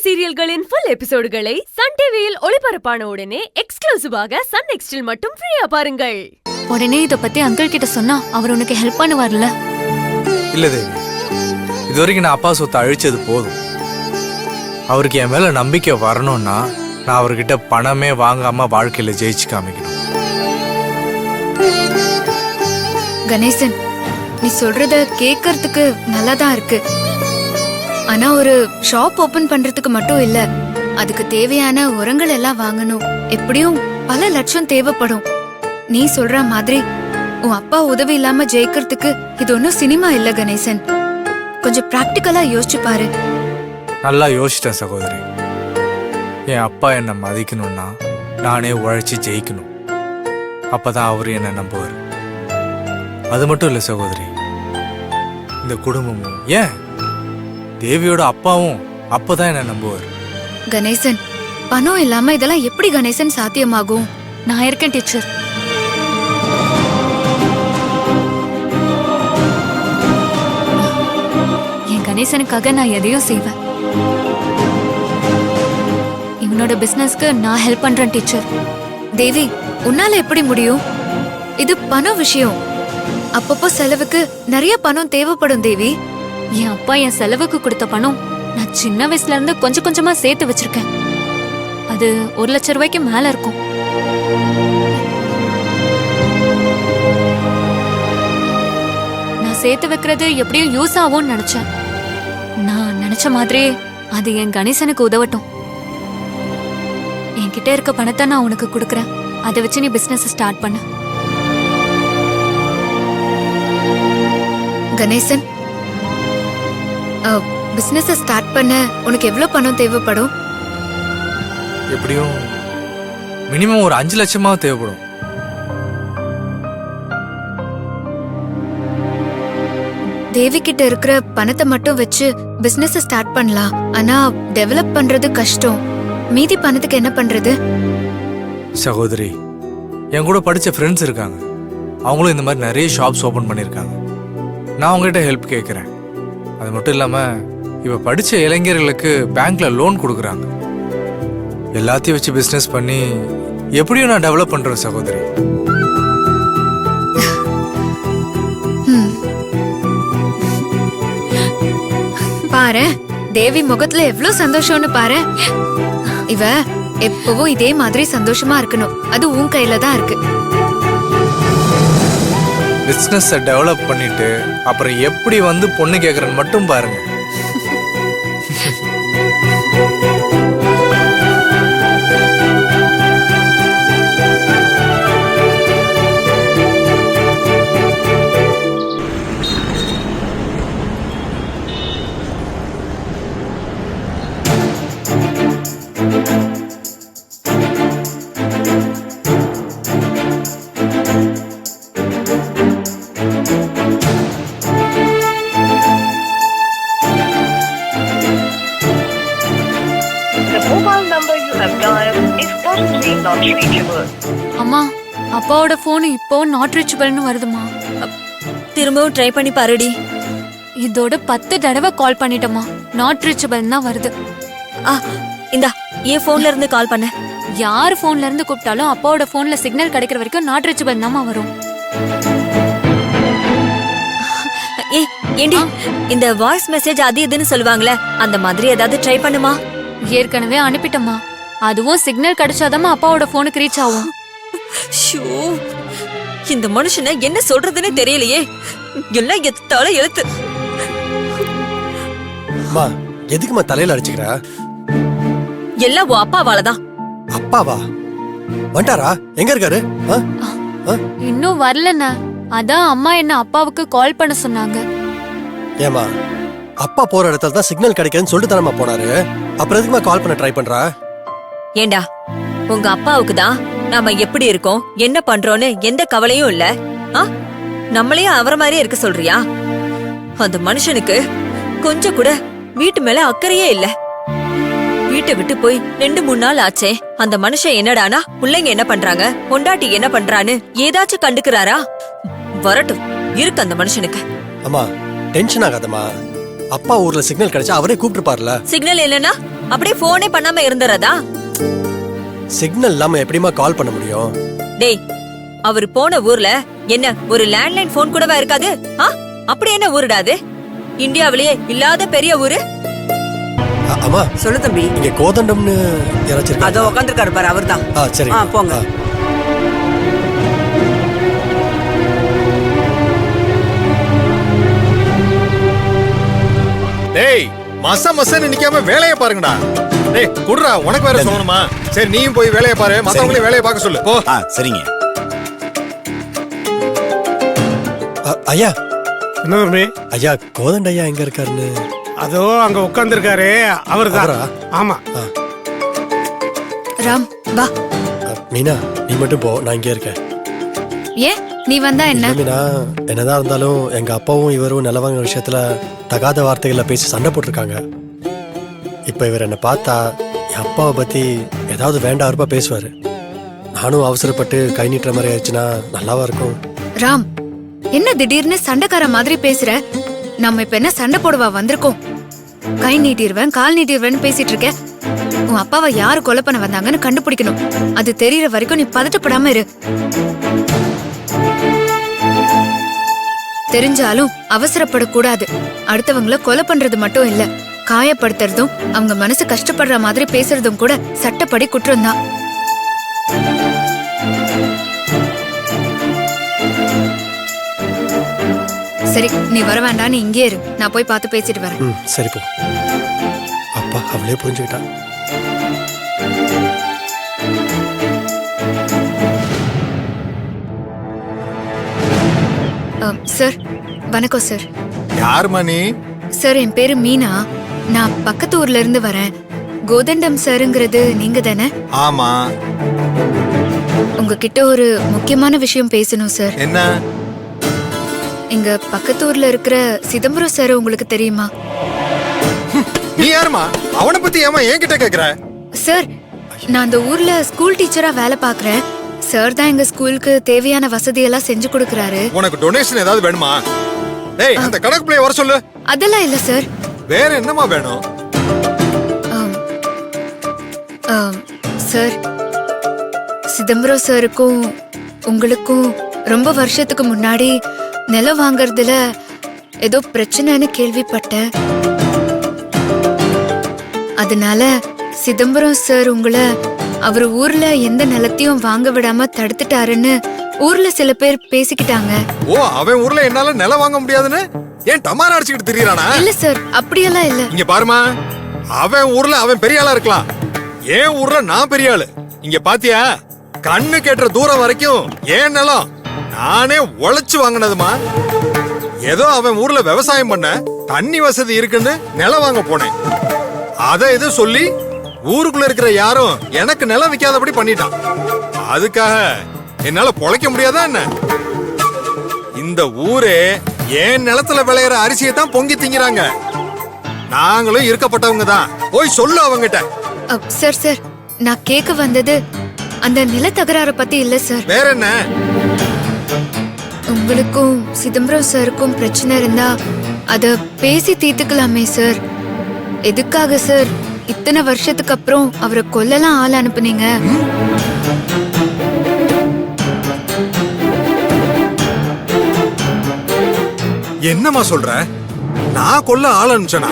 சீரியல்களின் full எபிசோடுகளை Sun டிவியில் ஒளிபரப்பான உடனே எக்ஸ்க்ளூசிவாக சன் நெக்ஸ்டில் மட்டும் ஃப்ரீயா பாருங்கள். உடனே இத பத்தி அங்கிள் கிட்ட சொன்னா அவர் உனக்கு ஹெல்ப் பண்ணுவார்ல? இல்ல தேவி, இது வரைக்கும் நான் அப்பா சொத்தை அழிச்சது போதும். அவருக்கு என் மேல நம்பிக்கை வரணும்னா நான் அவர்கிட்ட பணமே வாங்காம வாழ்க்கையில ஜெயிச்சு காமிக்கணும். கணேசன், நீ சொல்றத கேட்கறதுக்கு நல்லாதான் இருக்கு. ஆனா ஒரு ஷாப் ஓபன் பண்றதுக்கு மட்டும் இல்ல, அதுக்கு தேவையான உரங்கள் எல்லாம் வாங்கணும். எப்படியும் பல லட்சம் தேவைப்படும். நீ சொல்ற மாதிரி உன் அப்பா உதவி இல்லாம ஜெயிக்கிறதுக்கு இது ஒன்னும் சினிமா இல்ல கணேசன். கொஞ்சம் பிராக்டிக்கலா யோசிச்சு பாரு. நல்லா யோசிச்சிட்டேன் சகோதரி. என் அப்பா என்னை மதிக்கணும்னா நானே உழைச்சி ஜெயிக்கணும். அப்பதான் அவரு என்னை நம்புவார். அது மட்டும் இல்ல சகோதரி, இந்த குடும்பமும் ஏன் தேவியோட அப்பாவும் அப்பதான் என்ன நம்புவார். கணேசன், பணம் இல்லாம இதெல்லாம் எப்படி கணேசன் சாத்தியமாகும்? நான் இருக்கேன் டீச்சர். என் கணேசனுக்காக நான் எதையும் செய்வேன். இவனோட பிசினஸ்க்கு நான் ஹெல்ப் பண்றேன் டீச்சர். தேவி, உன்னால எப்படி முடியும்? இது பணம் விஷயம். அப்பப்போ செலவுக்கு நிறைய பணம் தேவைப்படும் தேவி. என் அப்பா என் செலவுக்கு கொடுத்த பணம் நான் சின்ன வயசுல இருந்து கொஞ்சம் கொஞ்சமா சேர்த்து வச்சிருக்கேன். அது 1 லட்சம் ரூபாய்க்கு மேல இருக்கும். நான் சேர்த்து வைக்கிறது எப்படியும் யூஸ் ஆகும்னு நினைச்சேன். நான் நினைச்ச மாதிரி அது என் கணேசனுக்கு உதவட்டும். என்கிட்ட இருக்க பணத்தை நான் உனக்கு கொடுக்கறேன். அதை வச்சு நீ பிசினஸ் ஸ்டார்ட் பண்ணு. கணேசன், பிசினஸ் ஸ்டார்ட் பண்ண உனக்கு எவ்வளவு பணம் தேவைப்படும்? எப்படியும் மினிமம் ஒரு 5 லட்சமா தேவைப்படும். தேவி கிட்ட இருக்கிற பணத்தை மட்டும் வச்சு பிசினஸ் ஸ்டார்ட் பண்ணலாம். ஆனா டெவலப் பண்றது கஷ்டம். மீதி பணத்துக்கு என்ன பண்றது? சகோதரி, என் கூட படிச்ச ஃப்ரெண்ட்ஸ் இருக்காங்க. அவங்களும் இந்த மாதிரி நிறைய ஷாப்ஸ் ஓபன் பண்ணியிருக்காங்க. நான் அவங்ககிட்ட ஹெல்ப் கேட்குறேன். அது மட்டும் இல்லாம இப்ப படிச்ச இளைஞர்களுக்கு பேங்க்ல லோன் கொடுக்குறாங்க. எல்லாத்தையும் வச்சு பிசினஸ் பண்ணி எப்படியும் நான் டெவலப் பண்றேன் சகோதரி. பாரு, தேவி முகத்துல எவ்வளவு சந்தோஷம்னு பாரு. இவ எப்பவும் இதே மாதிரி சந்தோஷமா இருக்கணும். அது உன் கையில தான் இருக்கு. பிசினஸ் டெவலப் பண்ணிட்டு அப்புறம் எப்படி வந்து பொண்ணு கேட்கறன்னு மட்டும் பாருங்க. அம்மா, அப்பாவோட போன் இப்போ நாட் ரீச்சபிள்னு வருதுமா. திரும்பவும் ட்ரை பண்ணி பாருடி. இதோட 10 தடவை கால் பண்ணிட்டோமா, நாட் ரீச்சபிள் தான் வருது. இந்தா என் போன்ல இருந்து கால் பண்ண. யார் போன்ல இருந்து கூப்பிட்டாலும் அப்பாவோட போன்ல சிக்னல் கிடைக்கிற வரைக்கும் நாட் ரீச்சபிள் தான்மா வரும். ஏண்டி, இந்த வாய்ஸ் மெசேஜ் அது இதுன்னு சொல்லுவாங்களே, அந்த மாதிரி ஏதாவது ட்ரை பண்ணுமா? ஏற்கனவே அனுப்பிட்டோமா. அதுவும் சிக்னல் கிடைச்சாதான் அப்பாவோட போனுக்கு ரீச் ஆகும். இந்த மனுஷனை என்ன சொல்றதுன்னு தெரியலையே. எல்லாம் எத்தால எழுத்து. எதுக்குமா தலையில அடிச்சுக்கிற? எல்லாம் உன் அப்பாவாலதான். அப்பாவா? வந்துட்டாரா? எங்க இருக்காரு? இன்னும் வரலண்ணா. அதான் அம்மா என்ன அப்பாவுக்கு கால் பண்ண சொன்னாங்க. ஏமா, அப்பா போற இடத்துல தான் சிக்னல் கிடைக்குதுன்னு சொல்லிட்டு தானமா போனாரு. அப்புறம் எதுக்குமா கால் பண்ண ட்ரை பண்றா? ஏண்டா, உங்க அப்பாவுக்கு தான் நாம எப்படி இருக்கோம் என்ன பண்றோன்னு எந்த கவலையும் இல்ல. நம்மளையும் அவர மாதிரியே இருக்க சொல்றியா? அந்த மனுஷனுக்கு கொஞ்சம் கூட வீட்டு மேல அக்கறையே இல்ல. வீட்டை விட்டு போய் 2-3 நாள் ஆச்சே. அந்த மனுஷன் என்னடானா பிள்ளைங்க என்ன பண்றாங்க, பொண்டாட்டி என்ன பண்றான்னு ஏதாச்சும் கண்டுக்கிறாரா? வரட்டும் இருக்கு அந்த மனுஷனுக்கு. அம்மா, டென்ஷன் ஆகாதம்மா. அப்பா ஊர்ல சிக்னல் கிடைச்சா அவரே கூப்பிட்டுப்பார்ல. சிக்னல் இல்லனா அப்படியே போனே பண்ணாம இருந்துறதா? சிக்னல் இல்லாம எப்படிமா கால் பண்ண முடியும்? டேய், அவர் போன ஊர்ல என்ன ஒரு லேண்ட்லைன் போன் கூடவா இருக்காது? அப்படி என்ன ஊருடாது? இந்தியாவிலேயே இல்லாத பெரிய ஊரு. அம்மா சொல்லு தம்பி. இங்க கோதண்டம்னு யாராச்சும் இருக்கா? அதோ உட்காந்துருக்காரு பாரு, அவர்தான். சரி போங்க. டேய், மசன்னு நிக்காம வேலையை பாருங்கடா. டேய் குடுறா, உனக்கு வேற சொல்லணுமா? சரி நீயும் போய் வேலையை பாரு, மத்தவங்களையும் வேலையை பார்க்க சொல்லு. போ. சரிங்க. ஐயா. என்ன தம்பி? ஐயா கோதண்ட ஐயா எங்க இருக்காருன்னு. அதோ அங்க உட்கார்ந்திருக்காரு, அவர்தான். ஆமா. ராம் வா. மீனா நீ மட்டும் போ, நான் இங்கே இருக்கேன். ஏன் நீ வந்தா என்ன? மீனா, என்னதான் இருந்தாலும் எங்க அப்பாவும் இவரும் நிலவாங்க விஷயத்துல தகாத வார்த்தைகளை பேசி சண்டை போட்டிருக்காங்க. இப்ப இவர் என்ன பார்த்தா என் அப்பாவை பத்தி ஏதாவது வேண்டாம் இருப்பா பேசுவாரு. நானும் அவசரப்பட்டு கை நீட்டுற மாதிரி ஆயிடுச்சுன்னா நல்லாவா இருக்கும்? ராம், என்ன திடீர்னு சண்டைக்கார மாதிரி பேசுற? நம்ம இப்ப என்ன சண்டை போடவா வந்திருக்கோம்? கை நீட்டிடுவேன், கால் நீட்டிடுவேன்னு பேசிட்டு இருக்க. உன் அப்பாவை யாரு கொலை பண்ண வந்தாங்கன்னு கண்டுபிடிக்கணும். அது தெரியற வரைக்கும் நீ பதட்டப்படாம இரு. தெரிஞ்சாலும் அவசரப்படக்கூடாது. அடுத்தவங்கள கொலை பண்றது மட்டும் இல்ல, காயப்படுத்துறதும் அவங்க மனசு கஷ்டப்படுற மாதிரி பேசுறதும் கூட சட்டப்படி குற்றம்தான். சரி, நீ வர வேண்டாம், நீ இங்கே இரு. நான் போய் பார்த்து பேசிட்டு வரேன். சரி போ. அப்பா அவளே புரிஞ்சுக்கிட்டா. சார் வணக்கம் சார். யாருமா நீ? சார் என் பேரு மீனா. நான் பக்கத்து ஊர்ல இருந்து வரேன். கோதண்டம் சாருங்கிறது நீங்க தானே? ஆமா. உங்ககிட்ட ஒரு முக்கியமான விஷயம் பேசணும் சார். என்ன? இங்க பக்கத்து ஊர்ல இருக்கிற சிதம்பரம் சார் உங்களுக்கு தெரியுமா? நீ யாருமா? அவனை பத்தி ஏமா என்கிட்ட கேக்குற? சார், நான் அந்த ஊர்ல ஸ்கூல் டீச்சரா வேலை பாக்குறேன். சார் தான் எங்க ஸ்கூலுக்கு தேவையான வசதி எல்லாம் செஞ்சு கொடுக்கறாரு. உனக்கு டொனேஷன் ஏதாவது வேணுமா? டேய், அந்த கணக்கு பிள்ளைய வர சொல்லு. அதெல்லாம் இல்ல சார். வேற என்னமா வேணும்? சார், சிதம்பரம் சாருக்கும் உங்களுக்கும் ரொம்ப வருஷத்துக்கு முன்னாடி நிலம் வாங்கறதுல ஏதோ பிரச்சனைன்னு கேள்விப்பட்டேன். அதனால சிதம்பரம் சார் உங்களை அவர் ஊர்ல எந்த நிலத்தையும் வாங்க விடாம தடுத்துட்டாருன்னு ஊர்ல சில பேர் பேசிக்கிட்டாங்க. ஓ, அவன் ஊர்ல என்னால நிலம் வாங்க முடியாதுன்னு ஏன் டமாரா அடிச்சுக்கிட்டு திரியறானா? இல்ல சார், அப்படியெல்லாம் இல்ல. இங்க பாருமா, அவன் ஊர்ல அவன் பெரிய ஆளா இருக்கலாம், ஏன் ஊர்ல நான் பெரிய ஆளு. இங்க பாத்தியா, கண்ணு கேட்டுற தூரம் வரைக்கும் ஏன் நிலம் நானே உழைச்சு வாங்கினதுமா. ஏதோ அவன் ஊர்ல விவசாயம் பண்ண தண்ணி வசதி இருக்குன்னு நிலம் வாங்க போனேன். அத இது சொல்லி ஊருக்குள்ள இருக்கிற யாரும் எனக்கு நிலம் விக்காதபடி பண்ணிட்டான். அதுக்காக என்னால பொழைக்க முடியாதா என்ன? இந்த ஊரே என் நிலத்துல விளையிற அரிசியை தான் பொங்கி திங்கிறாங்க. நாங்களும் இருக்கப்பட்டவங்க தான். போய் சொல்லு அவங்கிட்ட. சார் சார், நான் கேட்க வந்தது அந்த நில தகராற பத்தி இல்ல சார். வேற என்ன? உங்களுக்கும் சிதம்பரம் சாருக்கும் பிரச்சனை இருந்தா அத பேசி தீர்த்துக்கலாமே சார். எதுக்காக சார் இத்தனை வருஷத்துக்கு அப்புறம் அவரை கொல்லலாம் ஆள் அனுப்புனீங்க? என்னமா சொல்ற? நான் கொல்ல ஆள் அனுப்பிச்சனா?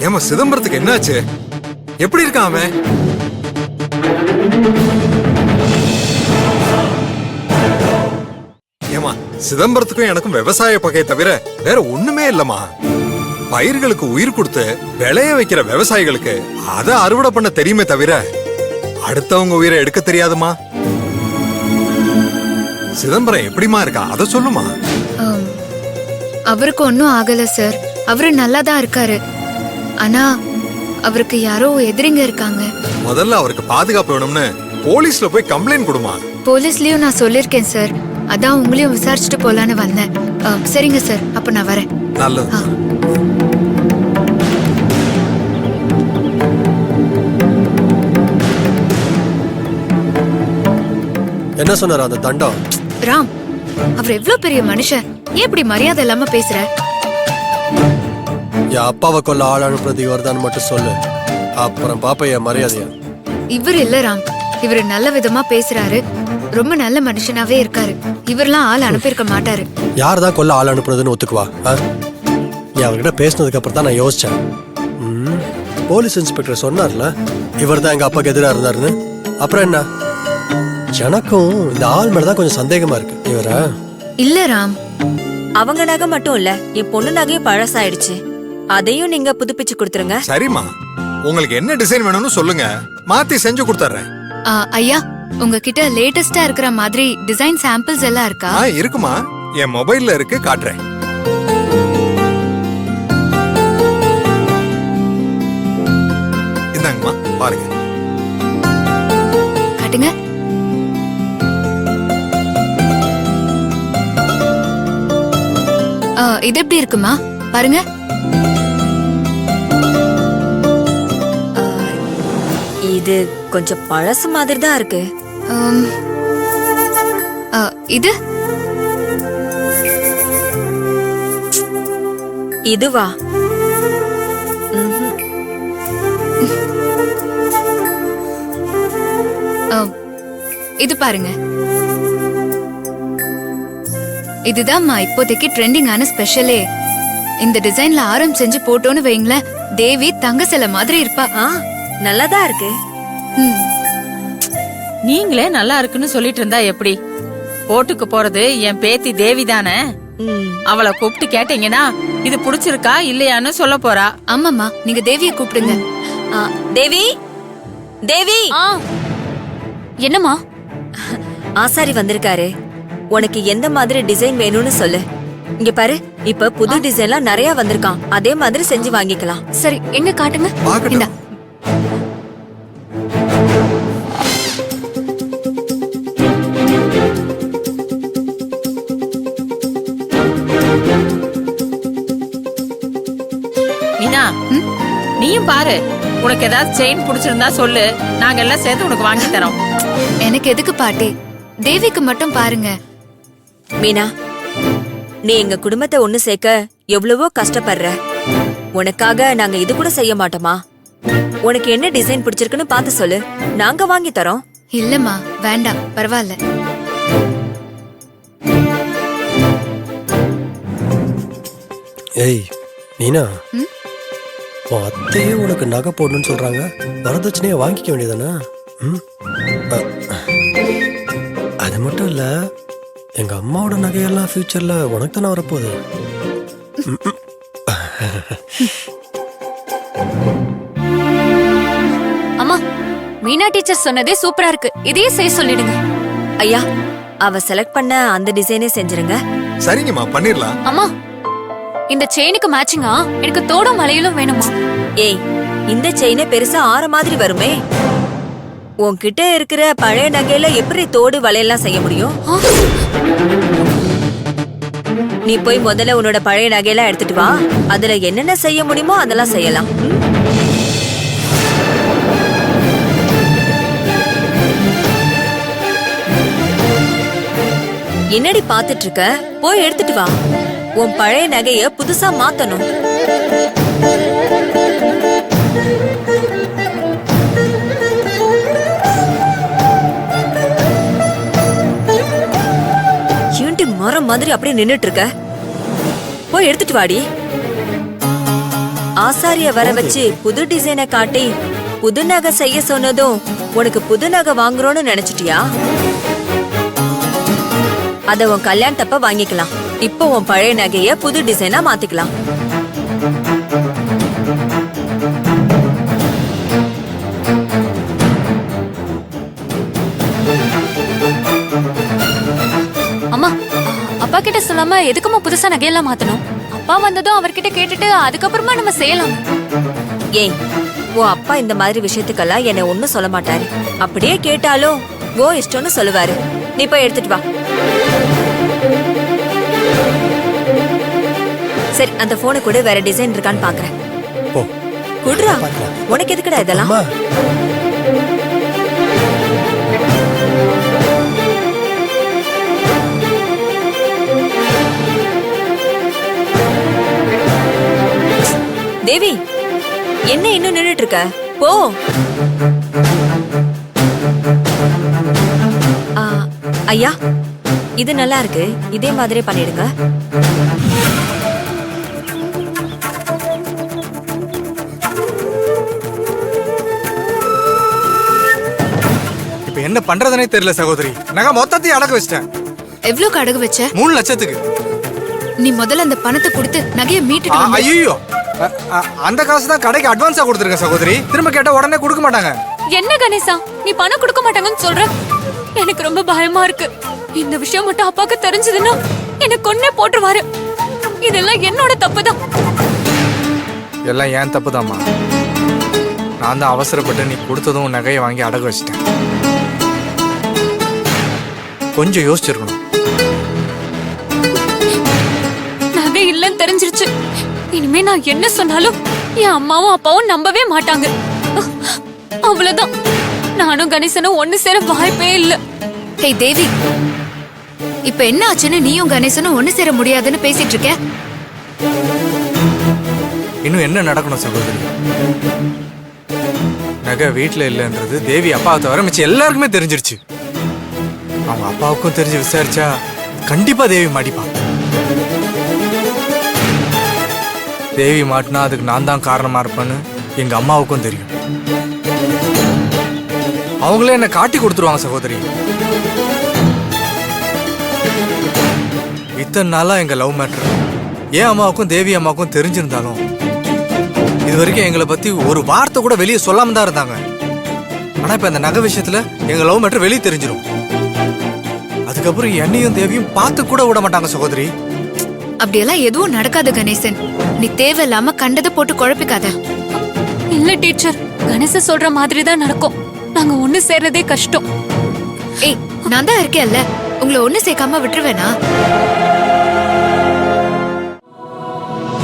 ஏமா சிதம்பரத்துக்கு என்னாச்சு? எப்படி இருக்கான் அவன்? ஏமா சிதம்பரத்துக்கும் எனக்கும் விவசாய பகையை தவிர வேற ஒண்ணுமே இல்லம்மா. பயிர்களுக்கு உயிர் கொடுத்து விளைய வைக்கிற விவசாயிகளுக்கு அதை அறுவடை பண்ண தெரியுமே தவிர அடுத்தவங்க உயிரை எடுக்க தெரியாதுமா. சிதம்பரம் எப்படிமா இருக்கா அதை சொல்லுமா. அவருக்கு ஒன்னும் ஆகல சார், அவரு நல்லாதான் இருக்காரு. ஆனா அவருக்கு யாரோ எதிரிங்க இருக்காங்க. முதல்ல அவருக்கு பாதுகாப்பு வேணும்னு போலீஸ்ல போய் கம்ப்ளைண்ட் கொடுமா. போலீஸ்லயும் நான் சொல்லிருக்கேன் சார். அதான் உங்களையும் விசாரிச்சுட்டு போலான்னு வந்தேன். சரிங்க சார், அப்ப நான் வரேன். நல்லது. என்ன சொன்னார் அந்த தண்டம்? ராம், அவர் எவ்வளவு பெரிய மனுஷன், ஏன் இப்படி மரியாதை இல்லாம பேசுற? என் அப்பாவை கொல்ல ஆள் அனுப்புறது இவர்தான் மட்டும் சொல்லு. அப்புறம் பாப்ப என் மரியாதையா. இவர் இல்ல ராம், இவர் நல்ல விதமா பேசுறாரு, ரொம்ப நல்ல மனுஷனாவே இருக்காரு. இவரெல்லாம் ஆள் அனுப்பியிருக்க மாட்டாரு. யார் தான் கொல்ல ஆள் அனுப்புறதுன்னு ஒத்துக்குவா? நீ அவர்கிட்ட பேசினதுக்கு அப்புறம் தான் நான் யோசிச்சேன். போலீஸ் இன்ஸ்பெக்டர் சொன்னார்ல இவர் தான் எங்க அப்பாக்கு எதிராக இருந்தாருன்னு. அப்புறம் என்ன, எனக்கும் இந்த ஆள் மேலதான் கொஞ்சம் சந்தேகமா இருக்கு. இவர இல்ல ராம், அவங்க நகை மட்டும் இல்ல, என் பொண்ணு நகையும் பழசாயிடுச்சு. அதையும் நீங்க புதுப்பிச்சு கொடுத்துருங்க. சரிம்மா, உங்களுக்கு என்ன டிசைன் வேணும்னு சொல்லுங்க, மாத்தி செஞ்சு கொடுத்துறேன். ஐயா உங்ககிட்ட லேட்டஸ்டா இருக்கிற மாதிரி டிசைன் சாம்பிள்ஸ் எல்லாம் இருக்கா? இருக்குமா, என் மொபைல்ல இருக்கு, காட்டுறேன். இந்தாங்கம்மா பாருங்க. காட்டுங்க. இது எப்படி இருக்குமா பாருங்க. இது கொஞ்சம் பழசு மாதிரி தான் இருக்கு. இது இதுவா? இது பாருங்க. இதுதான்மா இப்போதைக்கு ட்ரெண்டிங்கான ஸ்பெஷலே. இந்த டிசைன்ல ஆரம் செஞ்சு போட்டோன்னு வைங்களேன், தேவி தங்க சிலை மாதிரி இருப்பா. நல்லாதான் இருக்கு. நீங்களே நல்லா இருக்குன்னு சொல்லிட்டு இருந்தா எப்படி? போட்டுக்கு போறது என் பேத்தி தேவி தானே. அவளை கூப்பிட்டு கேட்டீங்கன்னா இது புடிச்சிருக்கா இல்லையான்னு சொல்ல போறா. ஆமாமா, நீங்க தேவிய கூப்பிடுங்க. தேவி, தேவி. என்னம்மா? ஆசாரி வந்திருக்காரு. உனக்கு எந்த மாதிரி டிசைன் வேணும்னு சொல்லு. இங்க பாரு, இப்ப புது டிசைன்லாம் நிறைய வந்திருக்கான். அதே மாதிரி செஞ்சு வாங்கிக்கலாம். சரி, எங்க காட்டுங்க. இந்தா. மீனா, நீயும் பாரு. உனக்கு ஏதாவது செயின் பிடிச்சிருந்தா சொல்லு, நாங்க எல்லாம் சேர்த்து உனக்கு வாங்கி தரோம். எனக்கு எதுக்கு பாட்டி, தேவிக்கு மட்டும் பாருங்க. மீனா, நீ எங்க குடும்பத்தை ஒண்ணு சேர்க்க எவ்வளவோ கஷ்டப்படுற. உனக்காக நாங்க இது கூட செய்ய மாட்டோமா? உனக்கு என்ன டிசைன் பிடிச்சிருக்குன்னு பார்த்து சொல்லு, நாங்க வாங்கி தரோம். இல்லம்மா, வேண்டாம், பரவாயில்ல. ஏய் நீனா, உன் அத்தையே உனக்கு நகை போடணும்னு சொல்றாங்க. வரதட்சணையை வாங்கிக்க வேண்டியதானே? அது மட்டும் இல்ல, எங்க அம்மாவோட நகையெல்லாம் ஃபியூச்சர்ல உனக்கு தானே வரப்போகுது. அம்மா, மீனா டீச்சர் சொன்னதே சூப்பரா இருக்கு, இதையே செய்ய சொல்லிடுங்க. ஐயா, அவ செலக்ட் பண்ண அந்த டிசைனே செஞ்சிருங்க. சரிங்கம்மா, பண்ணிடலாம். அம்மா, இந்த செயினுக்கு மேட்சிங்கா எனக்கு தோடும் மலையிலும் வேணுமா? ஏய், இந்த செயினே பெருசா ஆற மாதிரி வருமே. உன்கிட்ட இருக்கிற பழைய நகையில எப்படி தோடு வளையெல்லாம் செய்ய முடியும்? நீ போய் முதல்ல உன்னோட பழைய நகையெல்லாம் எடுத்துட்டு வா. அதுல என்னென்ன செய்ய முடியுமோ அதெல்லாம் செய்யலாம். என்னடி பாத்துட்டு இருக்க? போய் எடுத்துட்டு வா. உன் பழைய நகைய புதுசா மாத்தணும். ஏன்டி மரம் மாதிரி அப்படியே நின்னுட்டு இருக்க? போய் எடுத்துட்டு வாடி. ஆசாரிய வர வச்சு புது டிசைனை காட்டி புது நகை செய்ய சொன்னதும் உனக்கு புது நகை வாங்குறோன்னு நினைச்சிட்டியா? அத உன் கல்யாணத்தப்ப வாங்கிக்கலாம். இப்போ உன் பழைய நகைய புது டிசைனா மாத்திக்கலாம். அம்மா, அப்பா கிட்ட சொல்லாம எதுக்குமா புதுசா நகையெல்லாம் மாத்தணும்? அப்பா வந்ததும் அவர்கிட்ட கேட்டுட்டு அதுக்கப்புறமா நம்ம செய்யலாம். ஏய், உன் அப்பா இந்த மாதிரி விஷயத்துக்கெல்லாம் என்னை ஒண்ணும் சொல்ல மாட்டாரு. அப்படியே கேட்டாலும் ஓ இஷ்டம்னு சொல்லுவாரு. நீ போய் எடுத்துட்டு வா. சரி, அந்த போனை கூட வேற டிசைன் இருக்கான்னு பாக்குறேன். போ குடுறா. உனக்கு எதுக்குடா இதெல்லாம்? அம்மா, தேவி, என்ன இன்னும் நின்னுட்டு இருக்க? போ. ஆ, ஐயா, இது நல்லா இருக்கு. இதே மாதிரி பண்ணிடுங்க. இப்ப என்ன பண்றதுனே தெரியல சகோதரி. நகை மொத்தத்தையும் அடக்க வச்சிட்டேன். எவ்வளவுக்கு அடகு வச்ச? 3 லட்சத்துக்கு. நீ முதல்ல அந்த பணத்தை கொடுத்து நகையை மீட்டுட்டு வந்து. ஐயோ, அந்த காசு தான் கடைக்கு அட்வான்ஸா கொடுத்துருங்க சகோதரி. திரும்ப கேட்டா உடனே கொடுக்க மாட்டாங்க. என்ன கணேசா, நீ பணம் கொடுக்க மாட்டாங்கன்னு சொல்ற? எனக்கு ரொம்ப பயமா இருக்கு. இந்த விஷயம் மட்டும் அப்பாக்கு தெரிஞ்சதுன்னா என்ன கொன்னே போட்டுருவாரு. இதெல்லாம் என்னோட தப்புதான். எல்லாம் ஏன் தப்புதாம்மா. நான் தான் அவசரப்பட்டு நீ கொடுத்ததும் நகையை வாங்கி அடகு வச்சிட்டேன். கொஞ்சம் யோசிச்சிருக்கணும். நகை இல்லன்னு தெரிஞ்சிருச்சு. இனிமே நான் என்ன சொன்னாலும் என் அம்மாவும் அப்பாவும் நம்பவே மாட்டாங்க. அவ்வளவுதான். நானும் கணேசனும் ஒண்ணு சேர வாய்ப்பே இல்ல. ஹே தேவி, இப்ப என்ன ஆச்சுன்னு நீயும் கணேசனும் ஒண்ணு சேர முடியாதுன்னு பேசிட்டு இருக்க? இன்னும் என்ன நடக்கணும் சகோதரி? நகை வீட்டுல இல்லைன்றது தேவி அப்பாவை தவிர மிச்சம் எல்லாருக்குமே தெரிஞ்சிருச்சு. அவங்க அப்பாவுக்கும் தெரிஞ்சு விசாரிச்சா கண்டிப்பா தேவி மாட்டிப்பா. தேவி மாட்டினா அதுக்கு நான் தான் காரணமா இருப்பேன்னு எங்க அம்மாவுக்கும் தெரியும். அவங்களே என்ன காட்டி கொடுத்துருவாங்க சகோதரி. இத்தனை நாளா எங்க லவ் மேட்டர் ஏன் அம்மாவுக்கும் தேவி அம்மாவுக்கும் தெரிஞ்சிருந்தாலும் இது வரைக்கும் எங்களை பத்தி ஒரு வார்த்தை கூட வெளியே சொல்லாம தான் இருந்தாங்க. ஆனா இப்ப அந்த நகை விஷயத்துல எங்க லவ் மேட்டர் வெளியே தெரிஞ்சிடும். அதுக்கப்புறம் என்னையும் தேவியும் பார்த்து கூட விட மாட்டாங்க சகோதரி. அப்படியெல்லாம் எதுவும் நடக்காது கணேசன். நீ தேவையில்லாம கண்டதை போட்டு குழப்பிக்காத. இல்ல டீச்சர், கணேச சொல்ற மாதிரி தான் நடக்கும். நாங்க ஒண்ணு சேர்றதே கஷ்டம். ஏய், நான் தான் இருக்கேன்ல, உங்களை ஒண்ணு சேர்க்காம விட்டுருவேனா?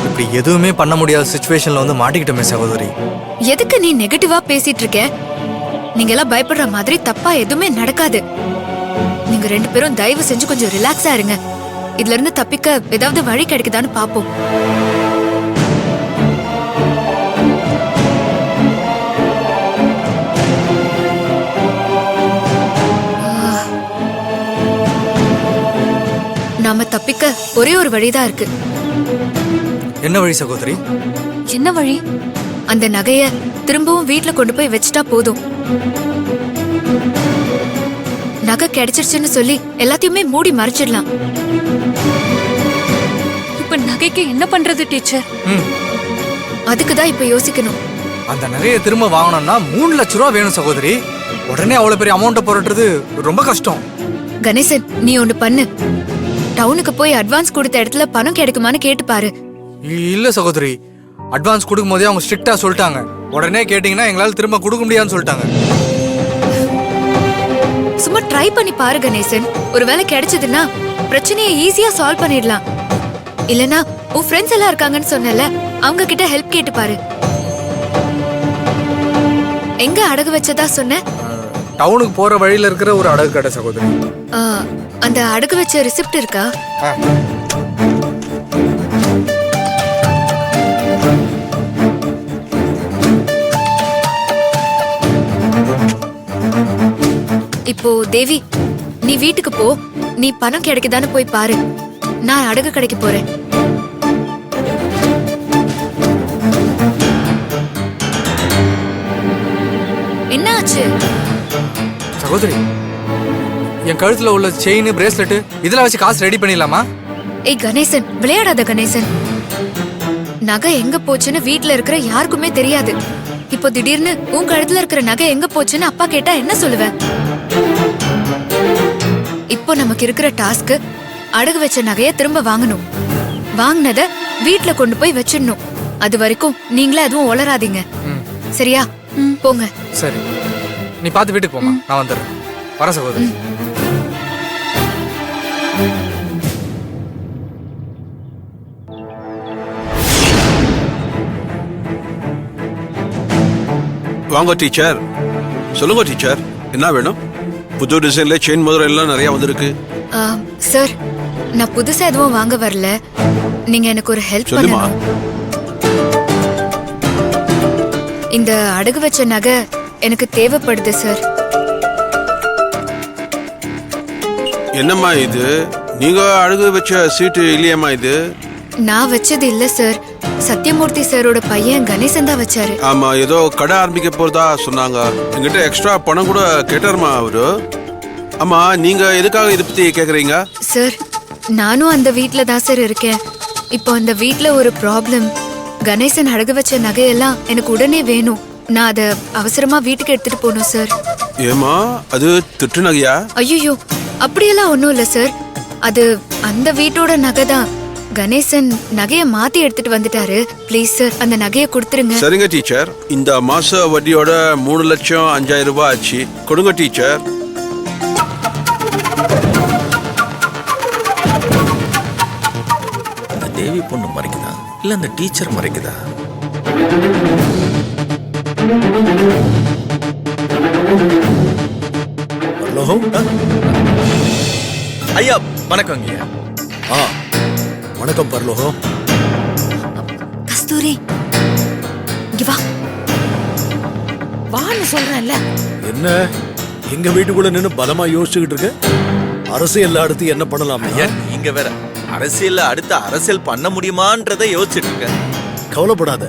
இப்படி எதுவுமே பண்ண முடியாத சிச்சுவேஷன்ல வந்து மாட்டிக்கிட்டோமே சகோதரி. எதுக்கு நீ நெகட்டிவா பேசிட்டு இருக்க? நீங்க எல்லாம் பயப்படுற மாதிரி தப்பா எதுவுமே நடக்காது. நீங்க 2 பேரும் தயவு செஞ்சு கொஞ்சம் ரிலாக்ஸா இருங்க. இதுல இருந்து தப்பிக்க ஏதாவது வழி கிடைக்குதான்னு பாப்போம். நாம தப்பிக்க ஒரே ஒரு வழிதான் இருக்கு. என்ன வழி சகோதரி? என்ன வழி? அந்த நகைய திரும்பவும் வீட்ல கொண்டு போய் வச்சுட்டா போதும். நகை கிடைச்சிருச்சுன்னு சொல்லி எல்லாத்தையுமே மூடி மறைச்சிடலாம். இப்ப நகைக்கு என்ன பண்றது டீச்சர்? அதுக்குதான் இப்ப யோசிக்கணும். அந்த நகையை திரும்ப வாங்கணும்னா 3 லட்சம் ரூபா வேணும் சகோதரி. உடனே அவ்வளவு பெரிய அமௌண்ட்டை போடுறது ரொம்ப கஷ்டம். கணேசன், நீ ஒண்ணு பண்ணு. டவுனுக்கு போய் அட்வான்ஸ் கொடுத்த இடத்துல பணம் கிடைக்குமான்னு கேட்டு பாரு. இல்ல சகோதரி, அட்வான்ஸ் கொடுக்கும் போதே அவங்க ஸ்ட்ரிக்டா சொல்லிட்டாங்க. உடனே கேட்டீங்கன்னா எங்களால திரும்ப கொடுக்க முடியாதுன்னு சொல்லிட்டாங்க. சும்மா ட்ரை பண்ணி பாரு கணேசன். ஒருவேளை கிடைச்சதுன்னா பிரச்சனையை ஈஸியா சால்வ் பண்ணிடலாம். இல்லனா உன் ஃப்ரெண்ட்ஸ் எல்லாம் இருக்காங்கன்னு சொன்னல, அவங்க கிட்ட ஹெல்ப் கேட்டு பாரு. எங்க அடகு வச்சதா சொன்ன? டவுனுக்கு போற வழியில இருக்கிற ஒரு அடகு கடை சகோதரி. அந்த அடகு வச்ச ரிசிப்ட் இருக்கா? இப்போ தேவி, நீ வீட்டுக்கு போ. நீ பணம் கிடைக்குதான்னு போய் பாரு. நான் அடகு கடைக்கு போறேன். என்ன ஆச்சு சகோதரி? என் கழுத்துல உள்ள செயின், பிரேஸ்லெட் இதெல்லாம் வச்சு காசு ரெடி பண்ணிடலாமா? ஏய் கணேசன், விளையாடாத கணேசன். நகை எங்க போச்சுன்னு வீட்ல இருக்கிற யாருக்குமே தெரியாது. இப்போ திடீர்னு உன் கழுத்துல இருக்கிற நகை எங்க போச்சுன்னு அப்பா கேட்டா என்ன சொல்லுவ? இப்போ நமக்கு இருக்கிற டாஸ்க் அடகு வச்ச நகைய திரும்ப வாங்கணும். வாங்கினத வீட்ல கொண்டு போய் வச்சிடணும். அது வரைக்கும் நீங்களே அதுவும் உளராதீங்க. சரியா? போங்க. சரி, நீ பார்த்து வீட்டுக்கு போமா, நான் வந்துடுறேன். வர சகோதரி. வாங்க டீச்சர். சொல்லுங்க டீச்சர், என்ன வேணும்? புது டிசைன்ல செயின் மோதிரம் எல்லாம் நிறைய வந்திருக்கு. சார், நான் புதுசா எதுவும் வாங்க வரல. நீங்க எனக்கு ஒரு ஹெல்ப் சொல்லுமா. பண்ணணும். இந்த அடகு வச்ச நகை எனக்கு தேவைப்படுது சார். என்னம்மா இது? நீங்க அழகு வச்ச சீட்டு இல்லையம்மா இது? நான் வச்சது இல்ல சார், சத்யமூர்த்தி சாரோட பையன் கணேசன் தான் வச்சாரு. ஆமா, ஏதோ கடை ஆரம்பிக்க போறதா சொன்னாங்க. என்கிட்ட எக்ஸ்ட்ரா பணம் கூட கேட்டாருமா அவரு. ஆமா, நீங்க எதுக்காக இதை பத்தி கேக்குறீங்க? சார், நானும் அந்த வீட்ல தான் சார் இருக்கேன். இப்போ அந்த வீட்ல ஒரு ப்ராப்ளம். கணேசன் அடகு வச்ச நகையெல்லாம் எனக்கு உடனே வேணும். நான் அதை அவசரமா வீட்டுக்கு எடுத்துட்டு போகணும் சார். ஏமா, அது திட்டு நகையா? ஐயோ, அப்படியெல்லாம் ஒன்றும் இல்லை சார். அது அந்த வீட்டோட நகை தான். கணேசன் நகையை மாத்தி எடுத்துட்டு வந்துட்டாரு. ப்ளீஸ் சார், அந்த நகையை கொடுத்துருங்க. சரிங்க டீச்சர், இந்த மாச வட்டியோட 3,05,000 ரூபாய் ஆச்சு. கொடுங்க டீச்சர். அந்த தேவி பொண்ணு மறைக்குதா இல்ல அந்த டீச்சர் மறைக்குதா? ஐயா வணக்கம் ஐயா. வணக்கம் பரலோகம். கஸ்தூரி, இங்க வா. வான்னு சொல்றேன்ல. என்ன எங்க வீட்டுக்குள்ள நின்னு பலமா யோசிச்சுக்கிட்டு இருக்க? அரசியல் அடுத்து என்ன பண்ணலாம்? ஐயா இங்க வேற அரசியல்ல அடுத்த அரசியல் பண்ண முடியுமான்றதை யோசிச்சுட்டு இருக்கேன். கவலைப்படாத,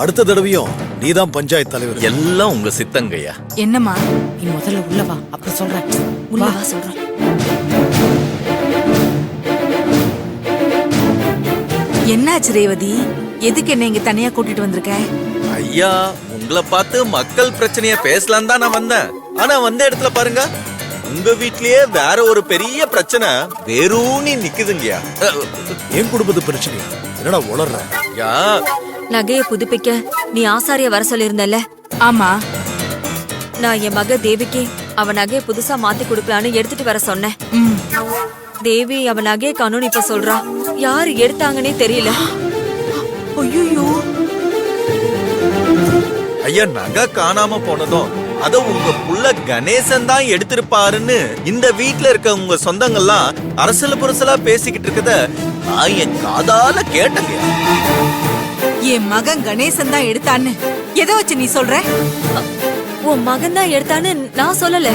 அடுத்த தடவையும் நீதான் பஞ்சாயத்து தலைவர். எல்லாம் உங்க சித்தங்கய்யா. என்னம்மா, நீ முதல்ல உள்ள வா, அப்புறம் சொல்றேன். உள்ள வா சொல்றேன். என்னாச்சு ரேவதி? எதுக்கு என்ன இங்க தனியா கூட்டிட்டு வந்திருக்க? ஐயா உங்களை பார்த்து மக்கள் பிரச்சனைய பேசலாம் தான் நான் வந்தேன். ஆனா வந்த இடத்துல பாருங்க, உங்க வீட்லயே வேற ஒரு பெரிய பிரச்சனை வேரூனி நிக்குதுங்கய்யா. என் குடும்பத்து பிரச்சனை என்னடா உளர்ற? யா நகையை புதுப்பிக்க நீ ஆசாரிய வர சொல்லியிருந்தல்ல? ஆமா, நான் என் மக தேவிக்கு அவ நகையை புதுசா மாத்தி கொடுக்கலான்னு எடுத்துட்டு வர சொன்னேன். தேவி அவ நகையை காணும்னு இப்ப சொல்றா. யாரு எடுத்தாங்கன்னே தெரியல. ஐயோ, ஐயா நகை காணாம போனதும் அத உங்க புள்ள கணேசன் தான் எடுத்திருப்பாருன்னு இந்த வீட்ல இருக்க உங்க சொந்தங்கள்லாம் அரசல புரசலா பேசிக்கிட்டு இருக்கத நான் என் காதால கேட்டங்க. என் மகன் கணேசன் தான் எடுத்தான்னு எதை வச்சு நீ சொல்ற? உன் மகன் தான் எடுத்தான்னு நான் சொல்லல.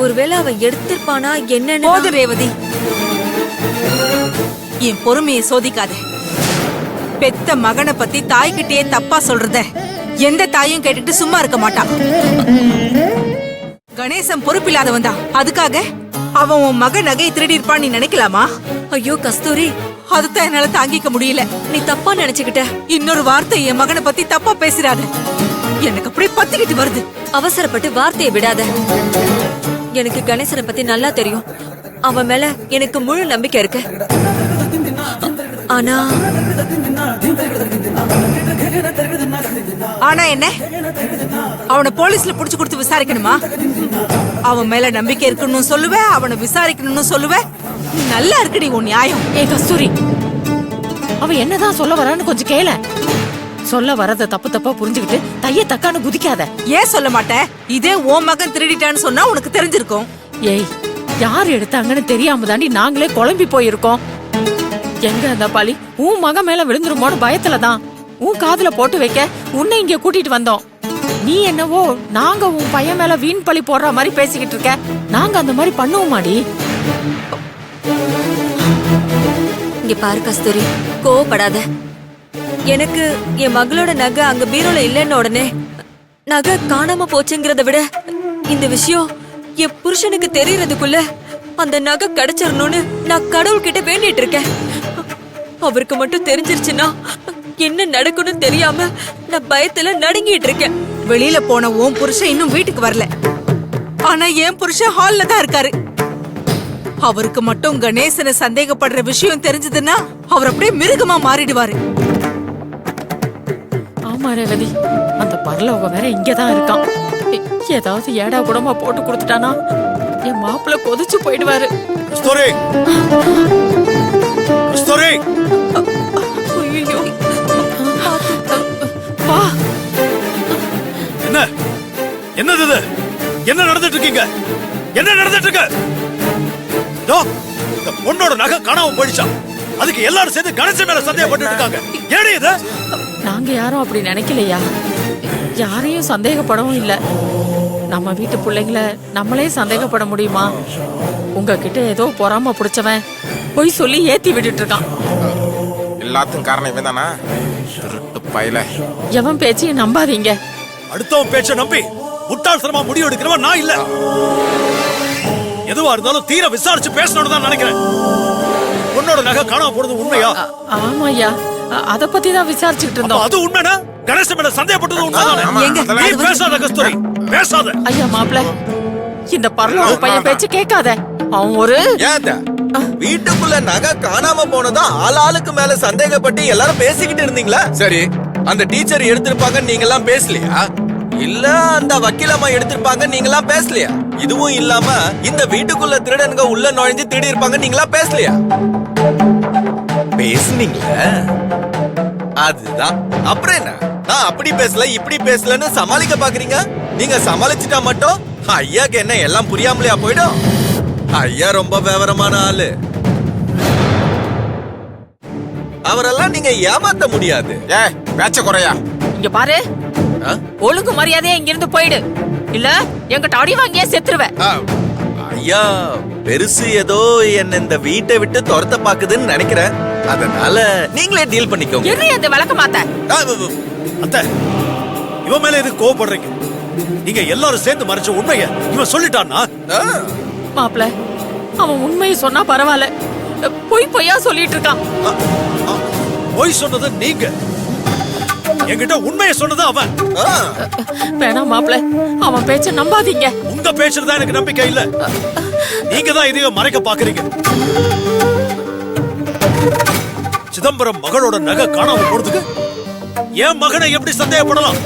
ஒருவேளை அவன் எடுத்திருப்பானா என்னன்னு. போது ரேவதி, என் பொறுமையை சோதிக்காத. பெத்த மகனை பத்தி தாய்கிட்டயே தப்பா சொல்றத எந்த தாயும் கேட்டுட்டு சும்மா இருக்க மாட்டான். கணேசன் பொறுப்பில்லாதவன் தான், அதுக்காக அவன் உன் மகன் நகையை திருடி இருப்பான்னு நீ நினைக்கலாமா? ஐயோ கஸ்தூரி, அதுதான் என்னால தாங்கிக்க முடியல. நீ தப்பா நினைச்சுக்கிட்ட. இன்னொரு வார்த்தை என் மகனை பத்தி தப்பா பேசுறாத. எனக்கு அப்படியே பத்திக்கிட்டு வருது. அவசரப்பட்டு வார்த்தையை விடாத. எனக்கு கணேசனை பத்தி நல்லா தெரியும். அவன் மேல எனக்கு முழு நம்பிக்கை இருக்கு. ஆனா ஆனா என்ன? அவனை போலீஸ்ல புடிச்சு கொடுத்து விசாரிக்கணுமா? அவன் மேல நம்பிக்கை இருக்குன்னு சொல்லுவ, அவனை விசாரிக்கணும்னு சொல்லுவ. நல்லா இருக்குடி உன் நியாயம். ஏ கஸ்தூரி, அவ என்னதான் சொல்ல வரான்னு கொஞ்சம் கேள. சொல்ல வரத தப்பு தப்பா புரிஞ்சுக்கிட்டு தைய தக்கான்னு குதிக்காத. ஏன் சொல்ல மாட்டேன்? இதே உன் மகன் திருடிட்டான்னு சொன்னா உனக்கு தெரிஞ்சிருக்கும். ஏய், யார் எடுத்தாங்கன்னு தெரியாம தாண்டி நாங்களே குழம்பி போயிருக்கோம். எங்க அந்த பாலி உன் மகன் மேல விழுந்துருமோன்னு பயத்துலதான் உன் காதுல போட்டு வைக்க உன்னை இங்க கூட்டிட்டு வந்தோம். நீ என்னவோ நாங்க உன் பையன் மேல வீண் பழி போடுற மாதிரி பேசிக்கிட்டு இருக்க. நாங்க அந்த மாதிரி பண்ணுவோமாடி? இங்க பாரு கஸ்தூரி, கோவப்படாத. எனக்கு என் மகளோட நகை அங்க பீரோல இல்லைன்னு உடனே நகை காணாம போச்சுங்கிறத விட இந்த விஷயம் என் புருஷனுக்கு தெரியறதுக்குள்ள அந்த நகை கிடைச்சிடணும்னு நான் கடவுள்கிட்ட வேண்டிட்டு இருக்கேன். அவருக்கு மட்டும் தெரிஞ்சிருச்சுன்னா என்ன நடக்கும்னு தெரியாம நான் பயத்துல நடுங்கிட்டு இருக்கேன். வெளியில போன உன் புருஷன் இன்னும் வீட்டுக்கு வரல. ஆனா என் புருஷன் ஹால்ல தான் இருக்காரு. அவருக்கு மட்டும் கணேசனை சந்தேகப்படுற விஷயம் தெரிஞ்சதுன்னா அவர் அப்படியே மிருகமா மாறிடுவாரு. ஆமா ரேவதி, அந்த பரலோகம் வேற இங்கதான் இருக்கான். ஏதாவது ஏடா கூடமா போட்டு கொடுத்துட்டானா என் மாப்பிள்ள கொதிச்சு போயிடுவாரு. கஸ்தூரி, கஸ்தூரி, ஐயோ, வா. என்ன என்னது இது? என்ன நடந்துட்டு இருக்கீங்க? என்ன நடந்துட்டு இருக்கு? இந்த பொண்ணோட நகை காணாம போயிடுச்சா? அதுக்கு எல்லாரும் சேர்ந்து கணேசன் மேல சந்தேகப்பட்டு இருக்காங்க. ஏடி இது? நாங்க யாரும் அப்படி நினைக்கலையா. யாரையும் சந்தேகப்படவும் இல்ல. நம்ம வீட்டு பிள்ளைங்கள நம்மளே சந்தேகப்பட முடியுமா? உங்ககிட்ட ஏதோ பொறாம பிடிச்சவன் போய் சொல்லி ஏத்தி விட்டுட்டு இருக்கான். எல்லாத்துக்கும் காரணம் இவன் தானா? திருட்டு பயல. எவன் பேச்சையும் நம்பாதீங்க. அடுத்தவன் பேச்ச நம்பி முட்டாள்தனமா முடிவு எடுக்கிறவன் நான் இல்ல. எதுவா இருந்தாலும் தீர விசாரிச்சு பேசணும்னு தான் நினைக்கிறேன். உன்னோட நகை காணாம போறது உண்மையா? ஆமா ஐயா, அத பத்தி தான் விசாரிச்சுட்டு இருந்தோம். அது உண்மைனா கணேசன் மேல சந்தேகப்பட்டது உண்மைதானே? நீ பேசாத கஸ்தூரி, பேசாத. ஐயா மாப்ள, இந்த பரலோக பையன் பேச்சு கேட்காத. அவன் ஒரு வீட்டுக்குள்ள நகை காணாம போனதா ஆளுக்கு மேல சந்தேகப்பட்டு எல்லாரும் பேசிக்கிட்டு இருந்தீங்களா? சரி, அந்த டீச்சர் எடுத்திருப்பாங்க நீங்க எல்லாம் பேசலையா? இல்ல அந்த வக்கீலம்மா எடுத்திருப்பாங்க நீங்க எல்லாம் பேசலையா? இதுவும் இல்லாம இந்த வீட்டுக்குள்ள திருடனுங்க உள்ள நுழைஞ்சு திருடி இருப்பாங்க நீங்களா பேசலையா? பேசுனீங்களா? அதுதான். அப்புறம் என்ன, நான் அப்படி பேசல இப்படி பேசலன்னு சமாளிக்க பாக்குறீங்க? நீங்க சமாளிச்சுட்டா மட்டும் ஐயாக்கு என்ன எல்லாம் புரியாமலையா போயிடும்? ஐயா ரொம்ப விவரமான ஆளு. அவரெல்லாம் நீங்க ஏமாத்த முடியாது. பேச்ச குறையா. இங்க பாரு, ஒழுங்கு மரியாதையா இங்க இருந்து போயிடு, இல்ல எங்கிட்ட அடி வாங்கியே செத்துருவேன். ஐயா பெருசு ஏதோ என்ன இந்த வீட்டை விட்டு துரத்த பாக்குதுன்னு நினைக்கிறேன். அதனால நீங்களே டீல் பண்ணிக்கோங்க. என்ன அந்த விளக்க மாத்த? அத்தை, இவன் மேல எதுக்கு கோவப்படுறீங்க? நீங்க எல்லாரும் சேர்ந்து மறைச்ச உண்மைய இவன் சொல்லிட்டான்னா? மாப்ள, அவன் உண்மையை சொன்னா பரவாயில்ல, பொய்யா சொல்லிட்டு இருக்கான். பொய் சொன்னது நீங்க, என்கிட்ட உண்மையை சொன்னது அவன். வேணாம் மாப்ள, அவன் பேச்ச நம்பாதீங்க. உங்க பேச்சுல தான் எனக்கு நம்பிக்கை இல்ல. நீங்க தான் இதையும் மறைக்க பாக்குறீங்க. சிதம்பரம் மகளோட நகை காணாம போறதுக்கு என் மகனை எப்படி சந்தேகப்படலாம்?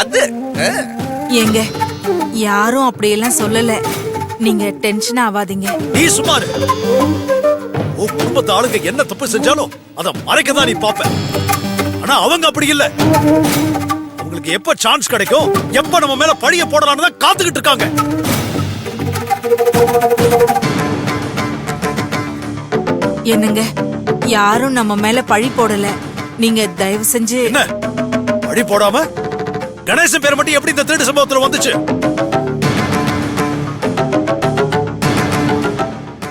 அது ஏங்க, யாரும் அப்படியெல்லாம் சொல்லல. நீங்க டென்ஷன் ஆகாதீங்க. நீ சுமாரு. உன் குடும்பத்து ஆளுங்க என்ன தப்பு செஞ்சாலும் அதை மறைக்க தான் நீ பாப்ப. ஆனா அவங்க அப்படி இல்ல. அவங்களுக்கு எப்ப சான்ஸ் கிடைக்கும், எப்ப நம்ம மேல பழிய போடலாம்னு தான் காத்துக்கிட்டு இருக்காங்க. என்னங்க, யாரும் நம்ம மேல பழி போடல. நீங்க தயவு செஞ்சு. என்ன பழி போடாம கணேசன் பேர் மட்டும் எப்படி இந்த திருட்டு சம்பவத்துல வந்துச்சு?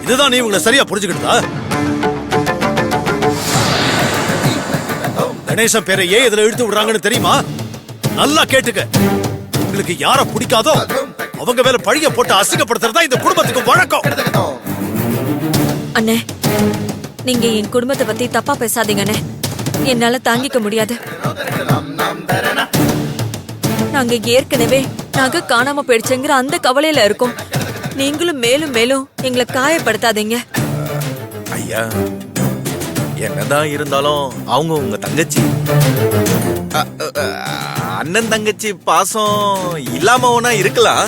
இதுதான் நீ உங்களை சரியா புரிஞ்சுக்கிட்டா? கணேசன் பேரை ஏன் இதுல இழுத்து விடுறாங்கன்னு தெரியுமா? நல்லா கேட்டுக்க. உங்களுக்கு யார பிடிக்காதோ அவங்க மேல பழிய போட்டு அசிங்கப்படுத்துறதா இந்த குடும்பத்துக்கு வழக்கம். அண்ணே, நீங்க என் குடும்பத்தை பத்தி தப்பா பேசாதீங்கண்ணே. என்னால தாங்கிக்க முடியாது. நாங்க ஏற்கனவே நகை காணாம போயிடுச்சுங்கிற அந்த கவலையில இருக்கோம். நீங்களும் மேலும் மேலும் எங்களை காயப்படுத்தாதீங்க. ஐயா, என்னதான் இருந்தாலும் அவங்க உங்க தங்கச்சி. அண்ணன் தங்கச்சி பாசம் இல்லாம ஒன்னா இருக்கலாம்.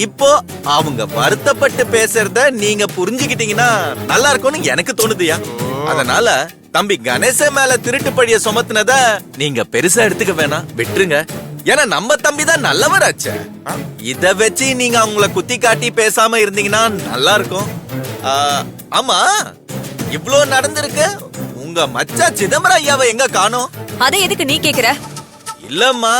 இப்போ அவங்க வருத்தப்பட்டு பேசுறத நீங்க புரிஞ்சுக்கிட்டீங்கன்னா நல்லா இருக்கும்னு எனக்கு தோணுதுயா. அதனால தம்பி கணேசன் மேல திருட்டு பழிய சுமத்துனத நீங்க பெருசா எடுத்துக்க வேணாம், விட்டுருங்க. ஏன்னா நம்ம தம்பி தான் நல்லவராச்சே. இத வச்சு நீங்க அவங்கள குத்தி காட்டி பேசாம இருந்தீங்கன்னா நல்லா இருக்கும். ஆமா, இவ்ளோ நடந்திருக்கு. உங்க மச்சா சிதம்பரம் ஐயாவை எங்க காணோம்? அதை எதுக்கு நீ கேக்குற? இல்லம்மா,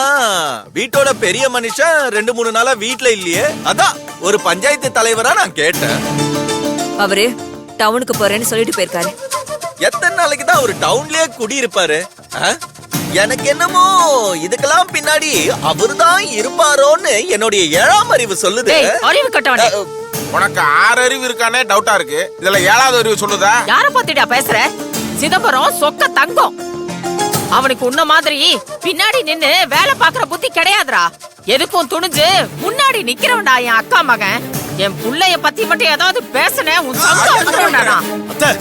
வீட்டோட பெரிய மனுஷன் 2-3 நாளா வீட்ல இல்லையே, அதான் ஒரு பஞ்சாயத்து தலைவரா நான் கேட்டேன். அவரு டவுனுக்கு போறேன்னு சொல்லிட்டு போயிருக்காரு. எத்தனை நாளைக்கு தான் ஒரு டவுன்லயே குடியிருப்பாரு? எனக்கு என்னமோ இதுக்கெல்லாம் பின்னாடி அவர்தான் இருப்பாரோன்னு என்னுடைய 7ஆம் அறிவு சொல்லுது. அறிவு கட்டவனே, உனக்கு 6 அறிவு இருக்கானே டவுட்டா இருக்கு. இதுல 7வது அறிவு சொல்லுதா? யார பத்திடா பேசுற? சிதம்பரம் சொக்க தங்கம். அவனுக்கு உன்ன மாதிரி பின்னாடி நின்னு வேலை பாக்குற புத்தி கிடையாதுடா. எதுக்கும் துணிஞ்சு முன்னாடி நிக்கிறவன்டா என் அக்கா மகன். என் புள்ளைய பத்தி மட்டும் ஏதாவது பேசுனே உன் அத்தை,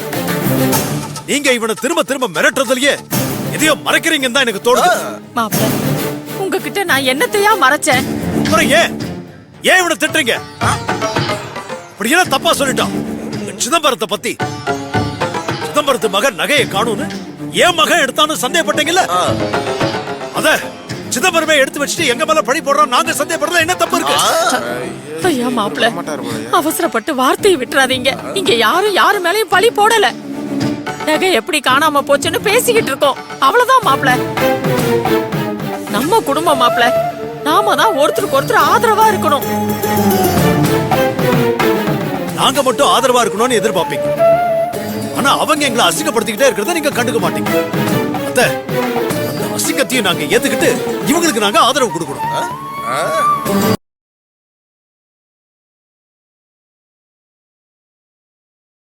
நீங்க இவனை திரும்ப திரும்ப மிரட்டுறதுலயே எதையோ மறைக்கிறீங்கன்னு தான் எனக்கு தோணுது. மாப்ள, உங்ககிட்ட நான் என்னத்தையா மறைச்சேன்? அப்புறம் ஏன் இவனை திட்டுறீங்க? அப்படி என்ன தப்பா சொல்லிட்டான்? சிதம்பரத்தை பத்தி, சிதம்பரத்து மகன் நகையை காணும்னு ஏன் மகன் எடுத்தான்னு சந்தேகப்பட்டீங்கல்ல? அத சிதம்பரமே எடுத்து வச்சுட்டு எங்க மேல பழி போடுறோம் நாங்க சந்தேகப்படுறதுல என்ன தப்பு இருக்கு? ஐயா மாப்ள, அவசரப்பட்டு வார்த்தையை விட்டுறாதீங்க. இங்க யாரும் யாரு மேலயும் பழி போடல. நகை எப்படி காணாம போச்சுன்னு பேசிக்கிட்டு இருக்கோம், அவ்வளவுதான் மாப்ள. நம்ம குடும்பம் மாப்ள, நாம தான் ஒருத்தருக்கு ஒருத்தர் ஆதரவா இருக்கணும். நாங்க மட்டும் ஆதரவா இருக்கணும்னு எதிர்பார்ப்பீங்க, ஆனா அவங்க எங்களை அசிங்கப்படுத்திக்கிட்டே இருக்கிறத நீங்க கண்டுக்க மாட்டீங்க. அத்தை, அந்த அசிங்கத்தையும் நாங்க ஏத்துக்கிட்டு இவங்களுக்கு நாங்க ஆதரவு கொடுக்கணும்.